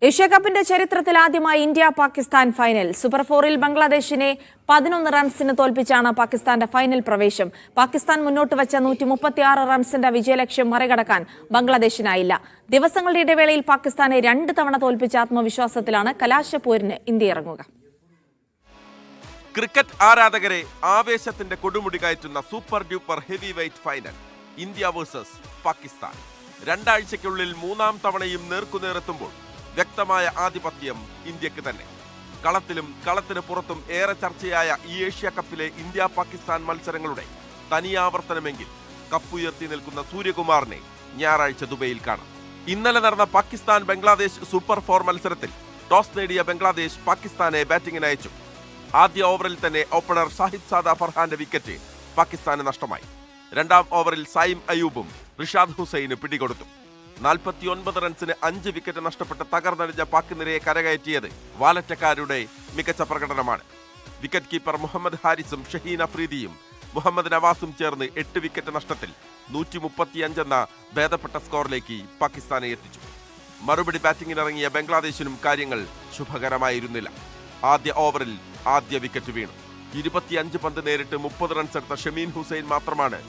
ഏഷ്യാകപ്പിന്റെ ചരിത്രത്തിൽ ആദ്യമായി India Pakistan final. Super ഫോറിൽ ബംഗ്ലാദേശിനെ 11 റൺസിന് തോൽപ്പിച്ചാണ് പാകിസ്ഥാന്റെ ഫൈനൽ പ്രവേശം. പാകിസ്ഥാൻ മുന്നോട്ട് വെച്ച 136 റൺസിന്റെ വിജയലക്ഷ്യം മറികടക്കാൻ ബംഗ്ലാദേശിനായില്ല. ദിവസങ്ങളുടെ ഇടവേളയിൽ പാകിസ്ഥാനെ 2 തവണ തോൽപ്പിച്ച ആത്മവിശ്വാസത്തിലാണ് കലാശപ്പോരിന് ഇന്ത്യ ഇറങ്ങുക. ക്രിക്കറ്റ് ആരാധകരെ ആവേശത്തിന്റെ കൊടുമുടി കയറ്റുന്ന super duper heavyweight final India versus Pakistan. 2 ആഴ്ചയ്ക്കുള്ളിൽ 3-ാം തവണയും നേർക്കുനേറെത്തുമ്പോൾ വ്യക്തമായ ആധിപത്യം ഇന്ത്യക്ക് തന്നെ. കളത്തിന് പുറത്തും ഏറെ ചർച്ചയായ ഈ ഏഷ്യ കപ്പിലെ ഇന്ത്യ പാകിസ്ഥാൻ മത്സരങ്ങളുടെ തനിയാവർത്തനമെങ്കിൽ കപ്പുയർത്തി നിൽക്കുന്ന സൂര്യകുമാറിനെ ഞായറാഴ്ച ദുബൈയിൽ കാണാം. ഇന്നലെ നടന്ന പാകിസ്ഥാൻ ബംഗ്ലാദേശ് സൂപ്പർ 4 മത്സരത്തിൽ ടോസ് നേടിയ ബംഗ്ലാദേശ് പാകിസ്ഥാനെ ബാറ്റിംഗിന് അയച്ചു. ആദ്യ ഓവറിൽ തന്നെ ഓപ്പണർ സാഹിദ് സാദ ഫർഹാന്റെ വിക്കറ്റ് പാകിസ്ഥാന് നഷ്ടമായി. 2-ാം ഓവറിൽ സായിം അയൂബും റിഷാദ് ഹുസൈന് പിടികൊടുത്തു. 49 റൺസിന് 5 വിക്കറ്റ് നഷ്ടപ്പെട്ട് തകർന്നടിഞ്ഞ പാക് നിരയെ കരകയറ്റിയത് വാലറ്റക്കാരുടെ മികച്ച പ്രകടനമാണ്. വിക്കറ്റ് കീപ്പർ മുഹമ്മദ് ഹാരിസും ഷഹീൻ അഫ്രീദിയും മുഹമ്മദ് നവാസും ചേർന്ന് 8 വിക്കറ്റ് നഷ്ടത്തിൽ 135 എന്ന ഭേദപ്പെട്ട സ്കോറിലേക്ക് പാകിസ്ഥാനെ എത്തിച്ചു. മറുപടി ബാറ്റിംഗിനിറങ്ങിയ ബംഗ്ലാദേശിനും കാര്യങ്ങൾ ശുഭകരമായിരുന്നില്ല. ആദ്യ ഓവറിൽ ആദ്യ വിക്കറ്റ് വീണു. 25 പന്ത് നേരിട്ട് 30 റൺസ് എടുത്ത ഷമീൻ ഹുസൈൻ മാത്രമാണ്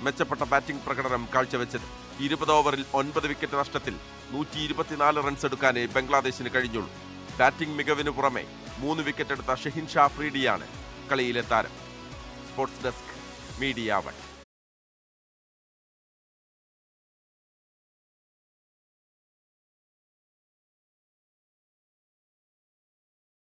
മെച്ചപ്പെട്ട ബാറ്റിംഗ് പ്രകടനം കാഴ്ചവെച്ചത്. 20 ഓവറിൽ 9 വിക്കറ്റ് നഷ്ടത്തിൽ 124 റൺസ് എടുക്കാനേ ബംഗ്ലാദേശിന് കഴിഞ്ഞുള്ളൂ. ബാറ്റിംഗ് മികവിന് പുറമെ 3 വിക്കറ്റ് എടുത്ത ഷഹീൻ ഷാ അഫ്രീദിയാണ് കളിയിലെ താരം. Sports desk, media 1.